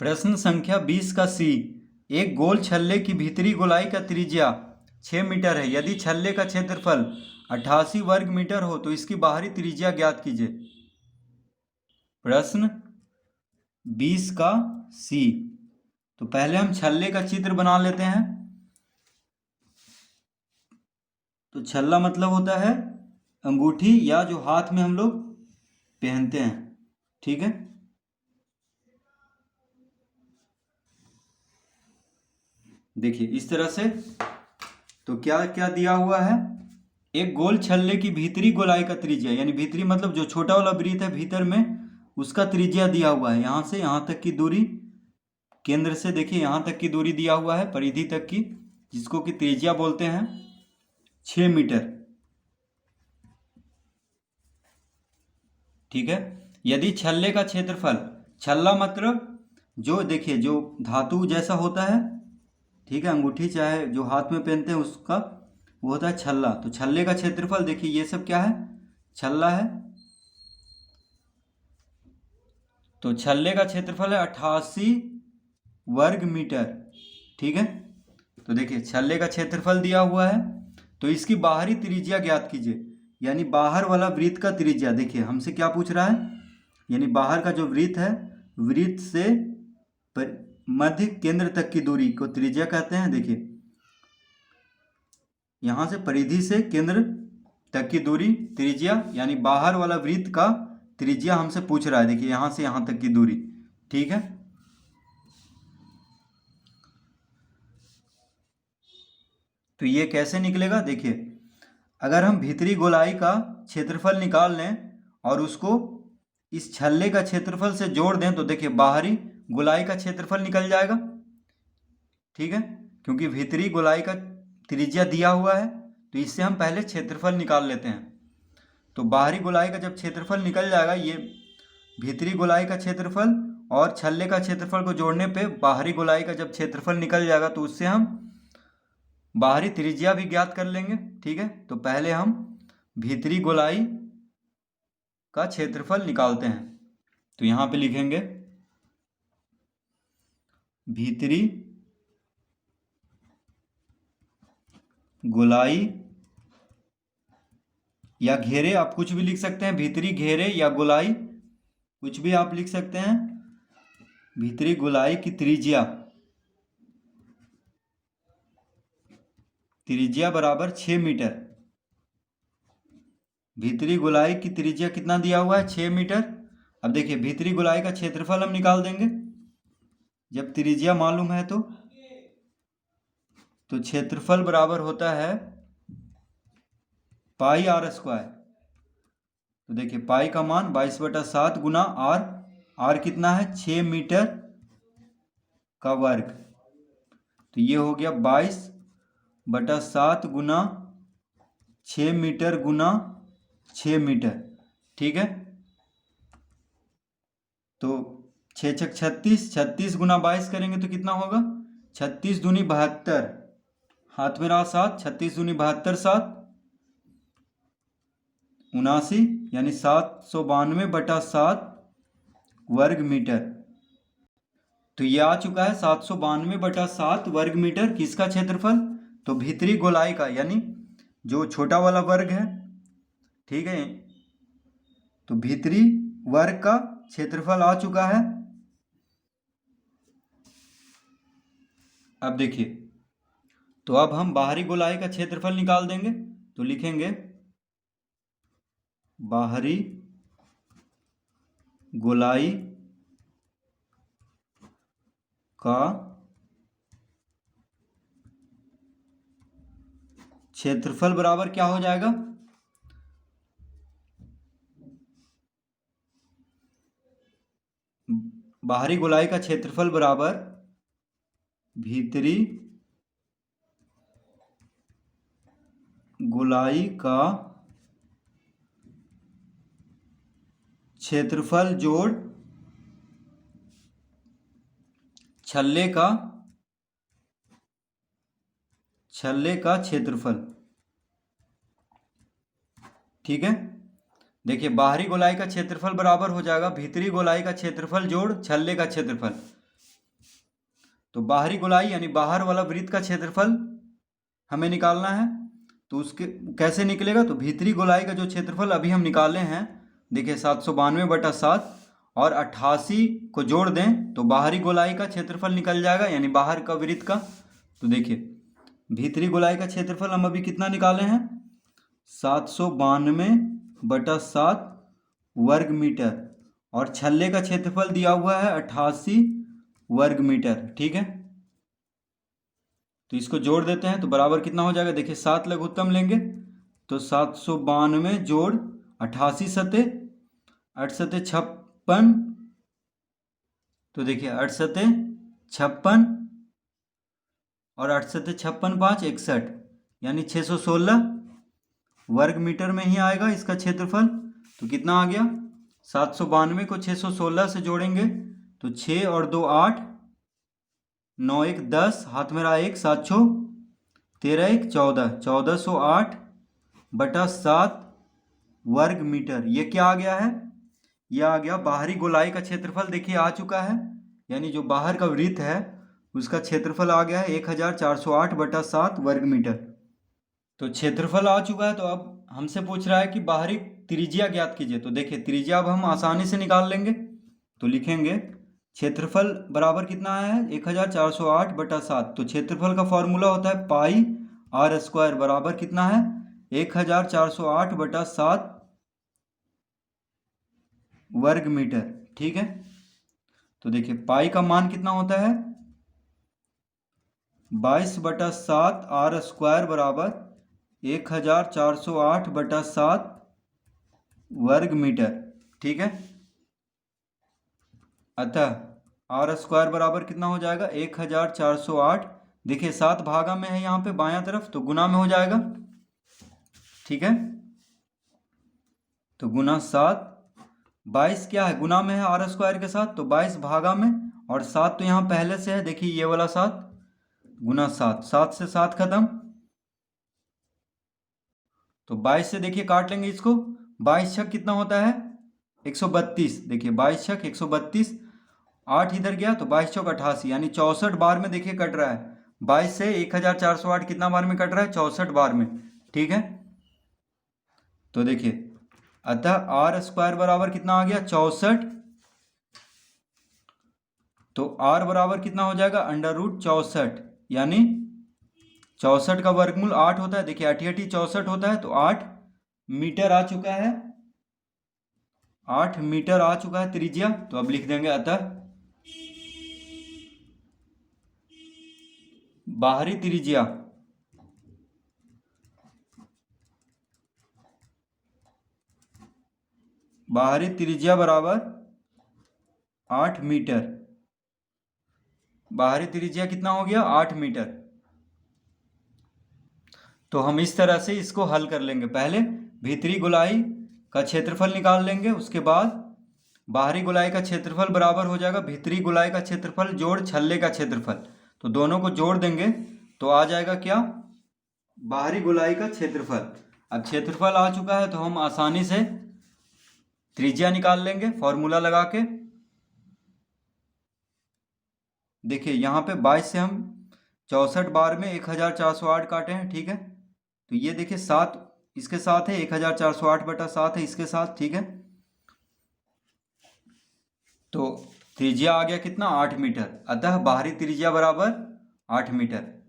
प्रश्न संख्या 20 का सी। एक गोल छल्ले की भीतरी गोलाई का त्रिज्या 6 मीटर है। यदि छल्ले का क्षेत्रफल 88 वर्ग मीटर हो तो इसकी बाहरी त्रिज्या ज्ञात कीजिए। प्रश्न 20 का सी। तो पहले हम छल्ले का चित्र बना लेते हैं। तो छल्ला मतलब होता है अंगूठी या जो हाथ में हम लोग पहनते हैं। ठीक है, देखिए इस तरह से। तो क्या क्या दिया हुआ है, एक गोल छल्ले की भीतरी गोलाई का त्रिज्या, यानी भीतरी मतलब जो छोटा वाला वृत्त है भीतर में, उसका त्रिज्या दिया हुआ है। यहाँ से यहाँ तक की दूरी, केंद्र से देखिए यहाँ तक की दूरी दिया हुआ है, परिधि तक की, जिसको कि त्रिज्या बोलते हैं 6 मीटर। ठीक है, यदि छल्ले का क्षेत्रफल, छल्ला मतलब जो देखिए जो धातु जैसा होता है, ठीक है, अंगूठी चाहे जो हाथ में पहनते हैं उसका, वो होता है छल्ला। तो छल्ले का क्षेत्रफल देखिए ये सब क्या है, छल्ला है। तो छल्ले का क्षेत्रफल है 88 वर्ग मीटर। ठीक है, तो देखिए छल्ले का क्षेत्रफल दिया हुआ है, तो इसकी बाहरी त्रिज्या ज्ञात कीजिए, यानी बाहर वाला वृत्त का त्रिज्या। देखिए हमसे क्या पूछ रहा है, यानी बाहर का जो वृत्त है, वृत्त से मध्य केंद्र तक की दूरी को त्रिज्या कहते हैं। देखिए यहां से परिधि से केंद्र तक की दूरी त्रिज्या, यानी बाहर वाला वृत्त का त्रिज्या हमसे पूछ रहा है। देखिए यहां से यहां तक की दूरी। ठीक है, तो ये कैसे निकलेगा, देखिए अगर हम भीतरी गोलाई का क्षेत्रफल निकाल लें और उसको इस छल्ले का क्षेत्रफल से जोड़ दें, तो देखिए बाहरी गोलाई का क्षेत्रफल निकल जाएगा। ठीक है, क्योंकि भीतरी गोलाई का त्रिज्या दिया हुआ है, तो इससे हम पहले क्षेत्रफल निकाल लेते हैं। तो बाहरी गोलाई का जब क्षेत्रफल निकल जाएगा, ये भीतरी गोलाई का क्षेत्रफल और छल्ले का क्षेत्रफल को जोड़ने पे बाहरी गोलाई का जब क्षेत्रफल निकल जाएगा, तो उससे हम बाहरी त्रिज्या भी ज्ञात कर लेंगे। ठीक है, तो पहले हम भीतरी गोलाई का क्षेत्रफल निकालते हैं। तो यहां पे लिखेंगे भीतरी गोलाई या घेरे, आप कुछ भी लिख सकते हैं, भीतरी घेरे या गोलाई कुछ भी आप लिख सकते हैं। भीतरी गोलाई की त्रिज्या, त्रिज्या बराबर 6 मीटर। भीतरी गोलाई की त्रिज्या कितना दिया हुआ है, 6 मीटर। अब देखिए भीतरी गोलाई का क्षेत्रफल हम निकाल देंगे जब त्रिज्या मालूम है। तो क्षेत्रफल बराबर होता है पाई आर स्क्वायर। तो देखिए पाई का मान 22/7 गुना आर। आर कितना है, 6 मीटर का वर्ग। तो ये हो गया 22/7 गुना 6 मीटर गुना 6 मीटर। ठीक है, तो 6 छक 36, 36 गुना 22 करेंगे तो कितना होगा, 36 दूनी 72, हाथ में रहा 7, 36 दूनी 72, 7 79, यानी 792/7 वर्ग मीटर। तो ये आ चुका है 792/7 वर्ग मीटर किसका क्षेत्रफल, तो भीतरी गोलाई का, यानी जो छोटा वाला वर्ग है। ठीक है, तो भीतरी वर्ग का क्षेत्रफल आ चुका है। अब देखिए, तो अब हम बाहरी गोलाई का क्षेत्रफल निकाल देंगे। तो लिखेंगे बाहरी गोलाई का क्षेत्रफल बराबर क्या हो जाएगा, बाहरी गोलाई का क्षेत्रफल बराबर भीतरी गोलाई का क्षेत्रफल जोड़ छल्ले का क्षेत्रफल। ठीक है, देखिए बाहरी गोलाई का क्षेत्रफल बराबर हो जाएगा भीतरी गोलाई का क्षेत्रफल जोड़ छल्ले का क्षेत्रफल। तो बाहरी गोलाई यानी बाहर वाला वृत्त का क्षेत्रफल हमें निकालना है। तो उसके कैसे निकलेगा, तो भीतरी गोलाई का जो क्षेत्रफल अभी हम निकाले हैं, देखिए 792/7 और 88 को जोड़ दें तो बाहरी गोलाई का क्षेत्रफल निकल जाएगा, यानी बाहर का वृत्त का। तो देखिए भीतरी गोलाई का क्षेत्रफल हम अभी कितना निकाले हैं, 792/7 वर्ग मीटर, और छल्ले का क्षेत्रफल दिया हुआ है 88 वर्ग मीटर। ठीक है, तो इसको जोड़ देते हैं तो बराबर कितना हो जाएगा, देखिए 7 लघुत्तम लेंगे तो 792 जोड़ 88 सते 8 सते 56, तो देखिए 8 सते 56 और 8 सते 56 5 61, यानी 616 वर्ग मीटर में ही आएगा इसका क्षेत्रफल। तो कितना आ गया, 792 को 616 से जोड़ेंगे तो 6 और 2 8, 9 1 10, हाथ में रहा 1, 7 6 13 1 14, 1408/7 वर्ग मीटर। ये क्या आ गया है, यह आ गया बाहरी गोलाई का क्षेत्रफल। देखिए आ चुका है, यानी जो बाहर का वृत्त है उसका क्षेत्रफल आ गया है 1408/7 वर्ग मीटर। तो क्षेत्रफल आ चुका है। तो अब हमसे पूछ रहा है कि बाहरी त्रिज्या ज्ञात कीजिए। तो देखिए त्रिज्या अब हम आसानी से निकाल लेंगे। तो लिखेंगे क्षेत्रफल बराबर कितना आया है, 1408/7। तो क्षेत्रफल का फॉर्मूला होता है पाई आर स्क्वायर, बराबर कितना है 1408/7 वर्ग मीटर। ठीक है, तो देखिए पाई का मान कितना होता है 22/7 आर स्क्वायर बराबर 1408/7 वर्ग मीटर। ठीक है, अतः आर स्क्वायर बराबर कितना हो जाएगा 1408। देखिए 7 भागा में है यहाँ पे बायां तरफ, तो गुना में हो जाएगा। ठीक है, तो गुना 7, 22 क्या है गुना में है आर स्क्वायर के साथ, तो 22 भागा में, और 7 तो यहाँ पहले से है, देखिए ये वाला 7 गुना 7, 7 से 7 खत्म, तो 22 से देखिए काट लेंगे इसको, 22 छक कितना होता है 132। देखिए 22 छक 132, 8 इधर गया तो 22 चौक 88, यानी 64 बार में देखिए कट रहा है। 22 से 1408 कितना बार में कट रहा है, 64 बार में। ठीक है, तो देखिए अतः आर स्क्वायर बराबर कितना आ गया 64। तो आर बराबर कितना हो जाएगा √64, यानी 64 का वर्गमूल 8 होता है। देखिए 8 8 64 होता है, तो 8 मीटर आ चुका है, 8 मीटर आ चुका है त्रिज्या। तो अब लिख देंगे अतः बाहरी त्रिज्या बराबर 8 मीटर। बाहरी त्रिज्या कितना हो गया 8 मीटर। तो हम इस तरह से इसको हल कर लेंगे। पहले भीतरी गोलाई का क्षेत्रफल निकाल लेंगे, उसके बाद बाहरी गोलाई का क्षेत्रफल बराबर हो जाएगा भीतरी गोलाई का क्षेत्रफल जोड़ छल्ले का क्षेत्रफल। तो दोनों को जोड़ देंगे तो आ जाएगा क्या, बाहरी गोलाई का क्षेत्रफल। अब क्षेत्रफल आ चुका है तो हम आसानी से त्रिज्या निकाल लेंगे फॉर्मूला लगा के। देखिए यहाँ पे 22 से हम 64 बार में 1408 काटे हैं। ठीक है, तो ये देखिए 7 इसके साथ है, 1408/7 है इसके साथ। ठीक है, तो त्रिज्या आ गया कितना 8 मीटर, अतः बाहरी त्रिज्या बराबर 8 मीटर।